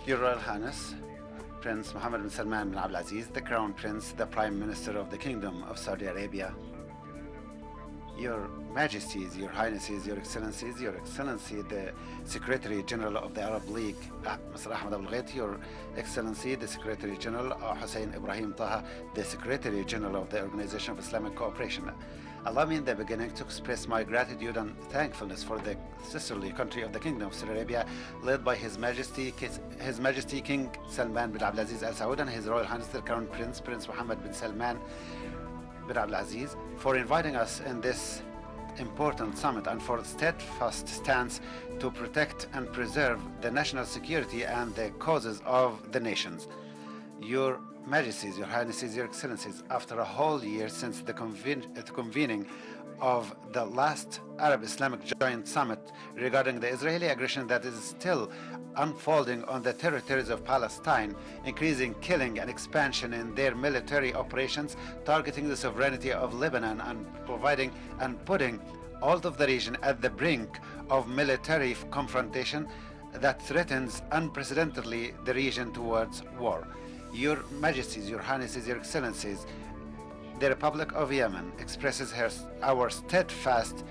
Your Royal Highness, Prince Mohammed bin Salman bin Abdulaziz, the Crown Prince, the Prime Minister of the Kingdom of Saudi Arabia, Your Majesties, Your Highnesses, Your Excellencies, Your Excellency, the Secretary General of the Arab League, Mr. Ahmed Abul Ghait, Your Excellency, the Secretary General Hussein Ibrahim Taha, the Secretary General of the Organization of Islamic Cooperation. Allow me in the beginning to express my gratitude and thankfulness for the sisterly country of the Kingdom of Saudi Arabia, led by His Majesty King Salman bin Abdulaziz Al Saud and His Royal Highness the Crown Prince, Prince Mohammed bin Salman bin Abdulaziz, for inviting us in this important summit and for steadfast stance to protect and preserve the national security and the causes of the nations. Your Majesties, Your Highnesses, Your Excellencies, after a whole year since the convening of the last Arab-Islamic Joint Summit regarding the Israeli aggression that is still unfolding on the territories of Palestine, increasing killing and expansion in their military operations, targeting the sovereignty of Lebanon and putting all of the region at the brink of military confrontation that threatens unprecedentedly the region towards war. Your Majesties, Your Highnesses, Your Excellencies, the Republic of Yemen expresses our steadfast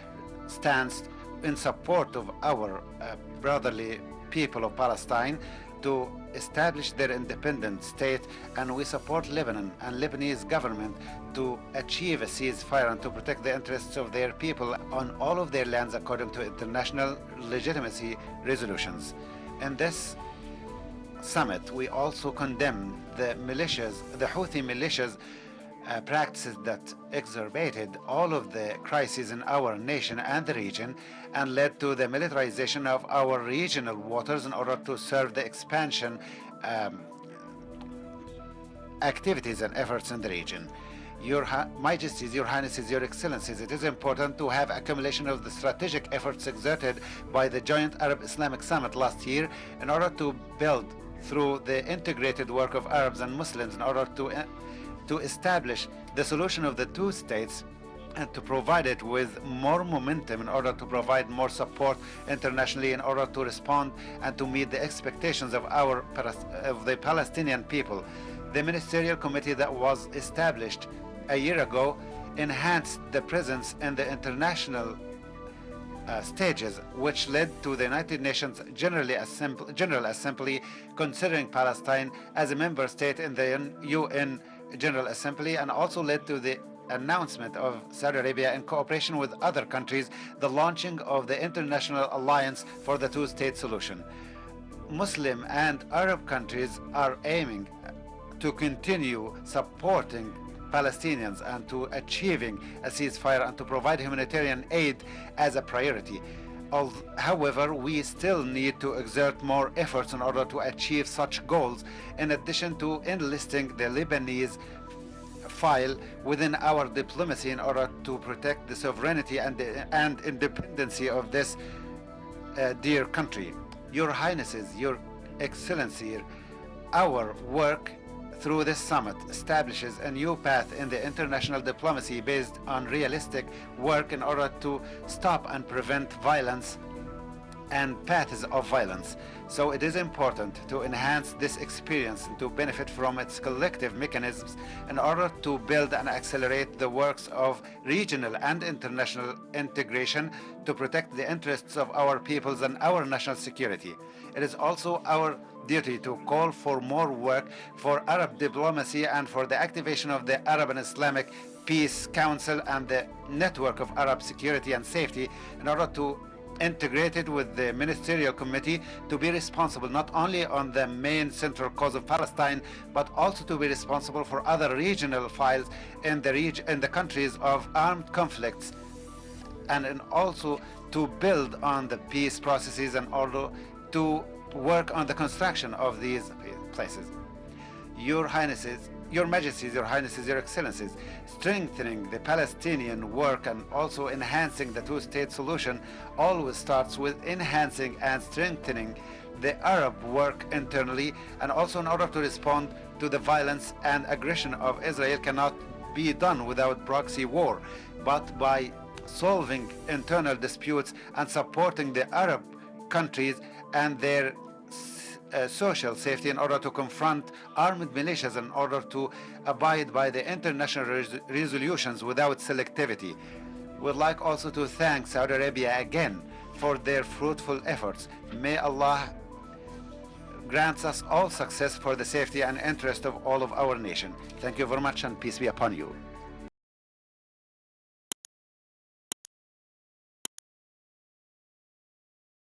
stance in support of our brotherly people of Palestine to establish their independent state, and we support Lebanon and Lebanese government to achieve a ceasefire and to protect the interests of their people on all of their lands according to international legitimacy resolutions. In this summit, we also condemn the Houthi militias practices that exacerbated all of the crises in our nation and the region and led to the militarization of our regional waters in order to serve the expansion activities and efforts in the region. Your Majesties, Your Highnesses, Your Excellencies, it is important to have accumulation of the strategic efforts exerted by the joint Arab-Islamic Summit last year in order to build through the integrated work of Arabs and Muslims in order to establish the solution of the two states and to provide it with more momentum in order to provide more support internationally in order to respond and to meet the expectations of the Palestinian people. The ministerial committee that was established a year ago enhanced the presence in the international stages, which led to the United Nations General Assembly considering Palestine as a member state in the UN General Assembly, and also led to the announcement of Saudi Arabia in cooperation with other countries the launching of the International Alliance for the Two-State Solution. Muslim and Arab countries are aiming to continue supporting Palestinians and to achieving a ceasefire and to provide humanitarian aid as a priority. However, we still need to exert more efforts in order to achieve such goals, in addition to enlisting the Lebanese file within our diplomacy in order to protect the sovereignty and independency of this dear country. Your Highnesses, Your Excellency, our work through this summit establishes a new path in the international diplomacy based on realistic work in order to stop and prevent violence and paths of violence. So it is important to enhance this experience and to benefit from its collective mechanisms in order to build and accelerate the works of regional and international integration to protect the interests of our peoples and our national security. It is also our duty to call for more work for Arab diplomacy and for the activation of the Arab and Islamic Peace Council and the Network of Arab Security and Safety in order to integrate it with the Ministerial Committee to be responsible not only on the main central cause of Palestine, but also to be responsible for other regional files in the countries of armed conflicts, and also to build on the peace processes and also to work on the construction of these places. Your Highnesses, Your Majesties, Your Highnesses, Your Excellencies, strengthening the Palestinian work and also enhancing the two-state solution always starts with enhancing and strengthening the Arab work internally, and also in order to respond to the violence and aggression of Israel cannot be done without proxy war, but by solving internal disputes and supporting the Arab countries and their social safety in order to confront armed militias, in order to abide by the international resolutions without selectivity. We'd like also to thank Saudi Arabia again for their fruitful efforts. May Allah grants us all success for the safety and interest of all of our nation. Thank you very much, and peace be upon you.